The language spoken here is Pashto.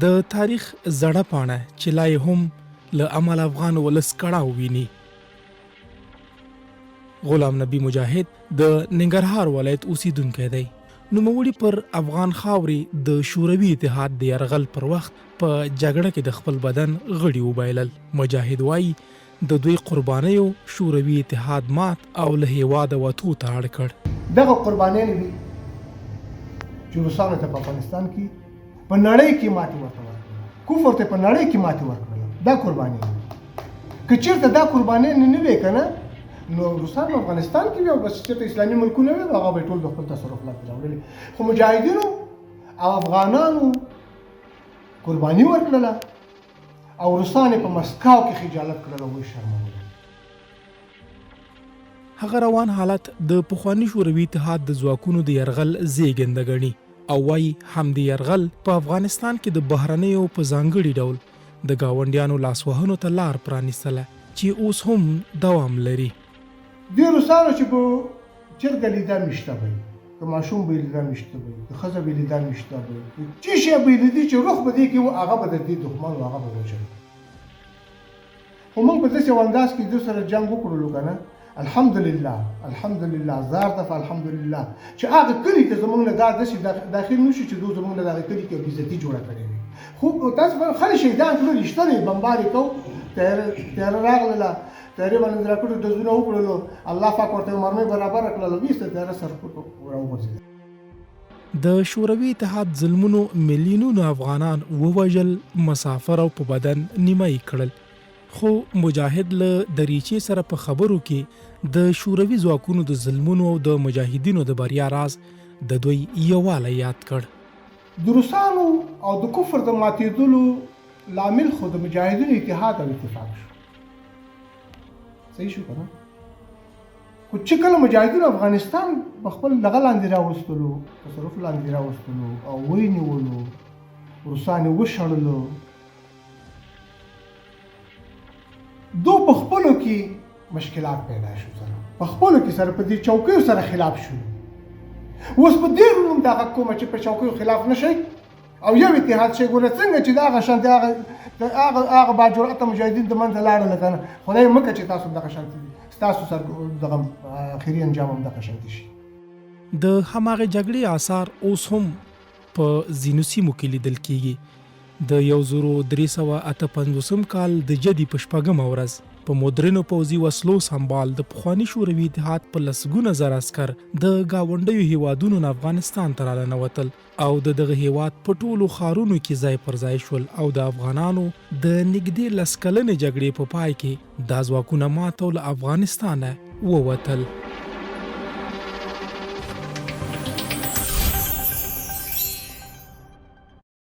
د تاریخ زړه پاڼه چې لا یې هم له عمل افغان ولس کړاو ویني. غلام نبی مجاهد د ننګرهار ولایت اوسیدونکی دی. نوموړي پر افغان خاورې د شوروي اتحاد د یرغل پر وخت په جګړه کې د خپل بدن غړي وبایلل. مجاهد وایي د دوی قربانیو شوروي اتحاد مات او له هېواده وتو ته اړ کړ. دغه قربانیانې دي چې روسانو ته په افغانستان کې په نړۍ کې ماتې ورته ورکړله، کفر ته په نړۍ کې ماتې ورکړله. دا قرباني دي. که چېرته دا قربانیانې نه وې که نه، نو روسان افغانستان کې وي او بس چېرته اسلامي ملکونه وي، هغه به یې ټول د خپل تصرف لاندې راوړلي. خو مجاهدینو او افغانانو قرباني ورکړله او روسان یې په مسکاو کې خجالت کړل او وشرمول. هغه روان حالت د پخواني شوروي اتحاد د ځواکونو د یرغل زیږنده ګڼي او وایي همدې یرغل په افغانستان کې د بهرنیو په ځانګړي ډول د ګاونډیانو لاسوهنو ته لار پرانیستله چې اوس هم دوام لري. دې روسانو چې په چرګه لیده میشته به وي، که ماشوم به یې لیده میشته به وي، که ښځه به یې لیده میشته به وي، چې شی به یې لیدي چې روح به دې کې و، هغه به د دې دښمن و، هغه به وژل. خو موږ په داسې یو انداز کې دوی سره جنګ وکړلو که نه، الحمدلله زار دفعه الحمدلله چې هغه کلي ته زموږ نه دا داسې داخل نه شو چې دوی زموږ نه د هغې کلي کې بېعزتي جوړه کړې وي. خو تاسو خلک شهیدان کړو، رښتنې بمبارې کوو، تیاره راغلله، تیارې باندې راکړو، ډزونه وکړلو، الله پاک ورته مرمۍ برابره کړله، ویسته تیاره سر راوغورځېده. د شوروي اتحاد ظلمونو میلیونونو افغانان ووژل، مسافر او په بدن نیمه یې کړل. خو مجاهد له دریچې سره په خبرو کې د شوروي ځواکونو د ظلمونو او د مجاهدینو د بریا راز د دوی یووالی یاد کړ. د روسانو او د کفر د ماتېدلو لامل خو د مجاهدینو اتحاد او اتفاق شو. صحیح شو که نه؟ خو چې کله مجاهدینو افغانستان په خپل دغه لاندې راوستلو، تصرف لاندې راوستلو او ویې نیولو، روسان یې وشړلو، دو په خپلو کې مشکلات پیدا شو، سره په خپلو کې سره په دې چوکیو سره خلاف شو. اوس په دې روم دغه کومه چې په چوکیو خلاف نه شي او یو اتحاد شي، ګوره څنګه چې دغه شانتې هغه باجرأته مجاهدین د منځه لاړل که نه، خدای مکړه چې تاسو دغه شانتې دي، ستاسو سره دغه اخري انجام هم دغه شانتې شي. د هماغې جګړې آثار اوس هم په ځینو سیمو کې لیدل کېږي. د 1358 کال د جدي په 4مه ورځ په مدرنو پوځي وسلو سمبال د پخواني شوروي اتحاد په لسګونه زره عسکر د ګاونډیو هیوادونو نه افغانستان ته راننوتل او د دغه هیواد په ټولو ښارونو کې ځای پر ځای شول او د افغانانو د نږدې 10 کلنې جګړې په پای کې دا ځواکونه مات او له افغانستانه ووتل.